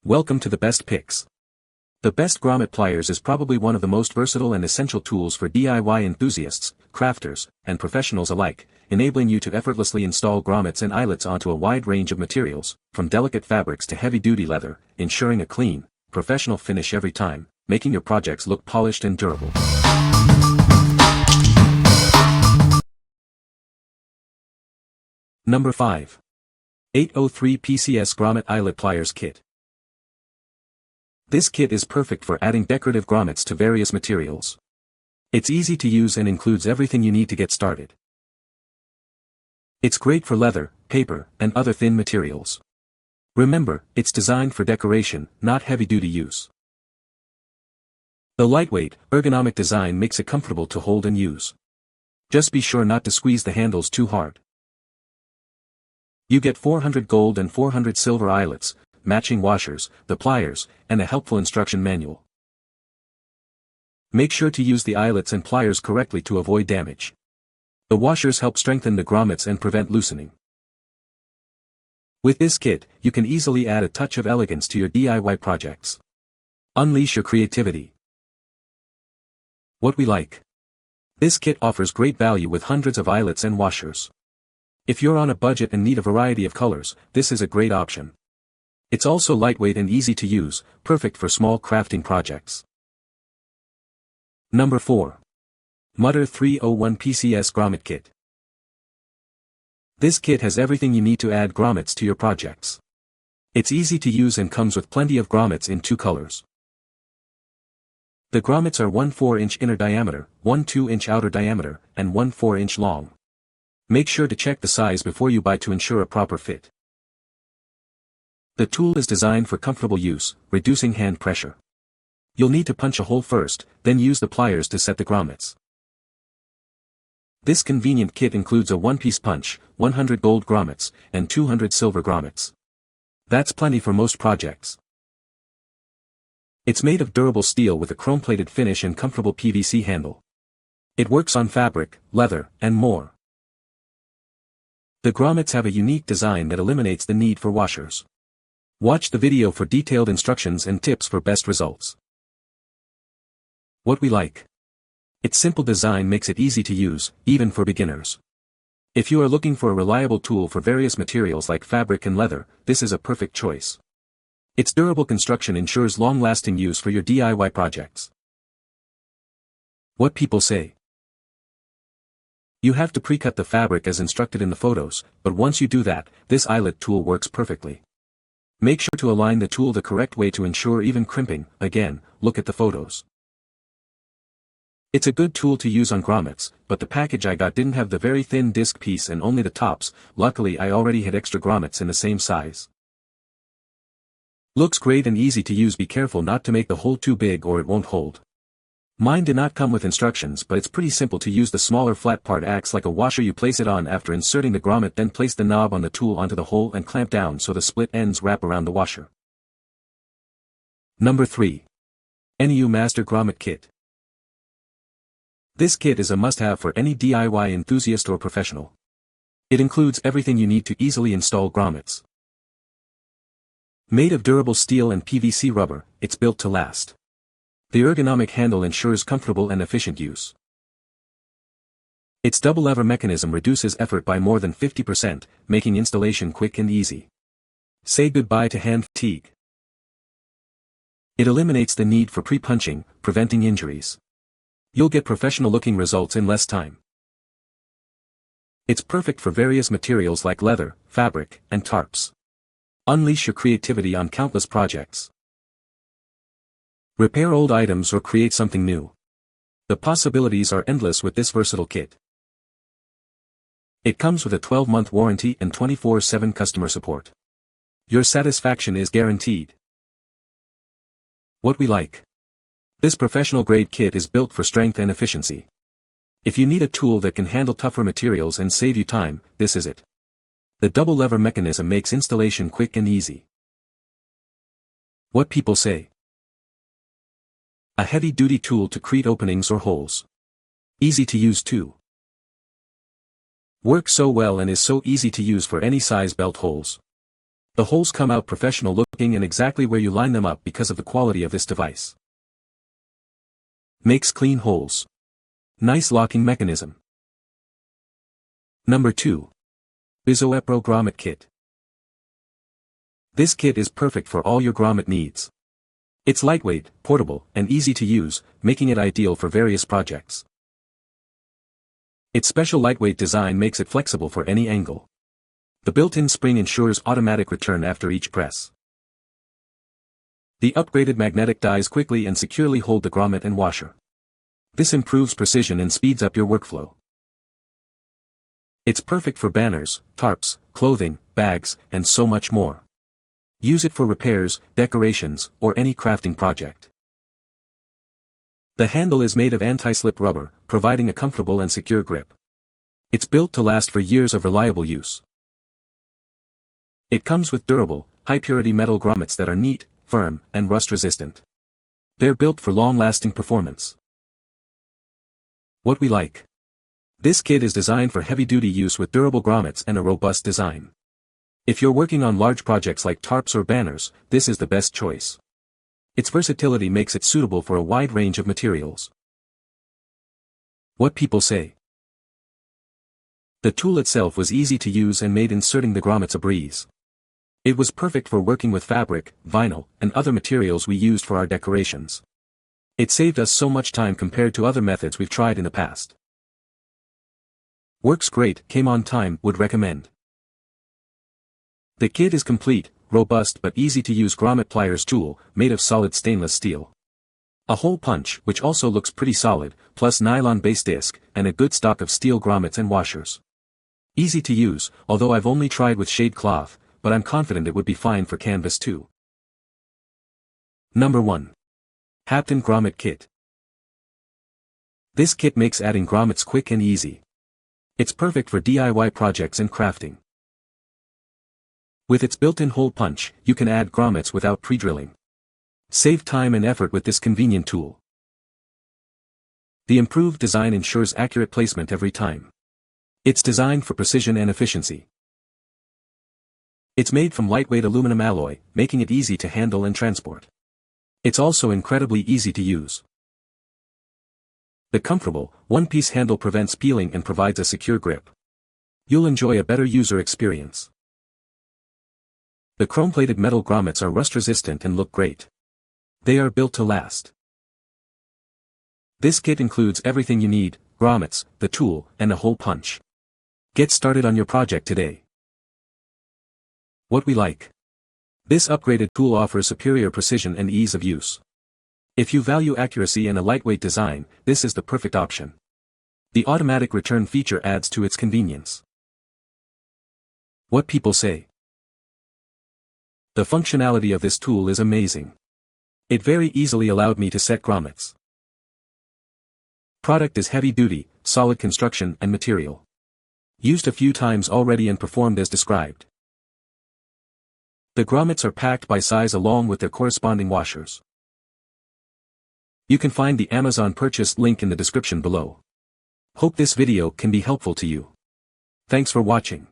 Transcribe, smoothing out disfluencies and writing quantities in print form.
Welcome to the best picks. The BIZOEPRO Grommet Pliers is probably one of the most versatile and essential tools for DIY enthusiasts, crafters, and professionals alike, enabling you to effortlessly install grommets and eyelets onto a wide range of materials, from delicate fabrics to heavy-duty leather, ensuring a clean, professional finish every time, making your projects look polished and durable. Number 5. 803 Pcs Grommet Eyelet Pliers Kit. This kit is perfect for adding decorative grommets to various materials. It's easy to use and includes everything you need to get started. It's great for leather, paper, and other thin materials. Remember, it's designed for decoration, not heavy-duty use. The lightweight, ergonomic design makes it comfortable to hold and use. Just be sure not to squeeze the handles too hard. You get 400 gold and 400 silver eyelets, matching washers, the pliers, and a helpful instruction manual. Make sure to use the eyelets and pliers correctly to avoid damage. The washers help strengthen the grommets and prevent loosening. With this kit, you can easily add a touch of elegance to your DIY projects. Unleash your creativity. What we like. This kit offers great value with hundreds of eyelets and washers. If you're on a budget and need a variety of colors, this is a great option. It's also lightweight and easy to use, perfect for small crafting projects. Number 4. Mutter 301 Pcs Grommet Kit. This kit has everything you need to add grommets to your projects. It's easy to use and comes with plenty of grommets in 2 colors. The grommets are 1 4-inch inner diameter, 1 2-inch outer diameter, and 1 4-inch long. Make sure to check the size before you buy to ensure a proper fit. The tool is designed for comfortable use, reducing hand pressure. You'll need to punch a hole first, then use the pliers to set the grommets. This convenient kit includes a 1-piece punch, 100 gold grommets, and 200 silver grommets. That's plenty for most projects. It's made of durable steel with a chrome-plated finish and comfortable PVC handle. It works on fabric, leather, and more. The grommets have a unique design that eliminates the need for washers. Watch the video for detailed instructions and tips for best results. What we like. Its simple design makes it easy to use, even for beginners. If you are looking for a reliable tool for various materials like fabric and leather, this is a perfect choice. Its durable construction ensures long-lasting use for your DIY projects. What people say. You have to pre-cut the fabric as instructed in the photos, but once you do that, this eyelet tool works perfectly. Make sure to align the tool the correct way to ensure even crimping. Again, look at the photos. It's a good tool to use on grommets, but the package I got didn't have the very thin disc piece and only the tops. Luckily I already had extra grommets in the same size. Looks great and easy to use. Be careful not to make the hole too big or it won't hold. Mine did not come with instructions, but it's pretty simple to use. The smaller flat part acts like a washer. You place it on after inserting the grommet, then place the knob on the tool onto the hole and clamp down so the split ends wrap around the washer. Number 3. NEU MASTER Grommet Kit. This kit is a must-have for any DIY enthusiast or professional. It includes everything you need to easily install grommets. Made of durable steel and PVC rubber, it's built to last. The ergonomic handle ensures comfortable and efficient use. Its double lever mechanism reduces effort by more than 50%, making installation quick and easy. Say goodbye to hand fatigue. It eliminates the need for pre-punching, preventing injuries. You'll get professional-looking results in less time. It's perfect for various materials like leather, fabric, and tarps. Unleash your creativity on countless projects. Repair old items or create something new. The possibilities are endless with this versatile kit. It comes with a 12-month warranty and 24/7 customer support. Your satisfaction is guaranteed. What we like. This professional-grade kit is built for strength and efficiency. If you need a tool that can handle tougher materials and save you time, this is it. The double lever mechanism makes installation quick and easy. What people say. A heavy-duty tool to create openings or holes. Easy to use too. Works so well and is so easy to use for any size belt holes. The holes come out professional looking and exactly where you line them up because of the quality of this device. Makes clean holes. Nice locking mechanism. Number 2. BIZOEPRO Grommet Kit. This kit is perfect for all your grommet needs. It's lightweight, portable, and easy to use, making it ideal for various projects. Its special lightweight design makes it flexible for any angle. The built-in spring ensures automatic return after each press. The upgraded magnetic dies quickly and securely hold the grommet and washer. This improves precision and speeds up your workflow. It's perfect for banners, tarps, clothing, bags, and so much more. Use it for repairs, decorations, or any crafting project. The handle is made of anti-slip rubber, providing a comfortable and secure grip. It's built to last for years of reliable use. It comes with durable, high-purity metal grommets that are neat, firm, and rust-resistant. They're built for long-lasting performance. What we like. This kit is designed for heavy-duty use with durable grommets and a robust design. If you're working on large projects like tarps or banners, this is the best choice. Its versatility makes it suitable for a wide range of materials. What people say. The tool itself was easy to use and made inserting the grommets a breeze. It was perfect for working with fabric, vinyl, and other materials we used for our decorations. It saved us so much time compared to other methods we've tried in the past. Works great, came on time, would recommend. The kit is complete, robust but easy to use Grommet Pliers tool, made of solid stainless steel. A hole punch, which also looks pretty solid, plus nylon base disc, and a good stock of steel grommets and washers. Easy to use, although I've only tried with shade cloth, but I'm confident it would be fine for canvas too. Number 1. HAPDEN Grommet Kit. This kit makes adding grommets quick and easy. It's perfect for DIY projects and crafting. With its built-in hole punch, you can add grommets without pre-drilling. Save time and effort with this convenient tool. The improved design ensures accurate placement every time. It's designed for precision and efficiency. It's made from lightweight aluminum alloy, making it easy to handle and transport. It's also incredibly easy to use. The comfortable, one-piece handle prevents peeling and provides a secure grip. You'll enjoy a better user experience. The chrome-plated metal grommets are rust-resistant and look great. They are built to last. This kit includes everything you need: grommets, the tool, and a hole punch. Get started on your project today. What we like. This upgraded tool offers superior precision and ease of use. If you value accuracy and a lightweight design, this is the perfect option. The automatic return feature adds to its convenience. What people say. The functionality of this tool is amazing. It very easily allowed me to set grommets. Product is heavy-duty, solid construction and material. Used a few times already and performed as described. The grommets are packed by size along with their corresponding washers. You can find the Amazon purchase link in the description below. Hope this video can be helpful to you. Thanks for watching.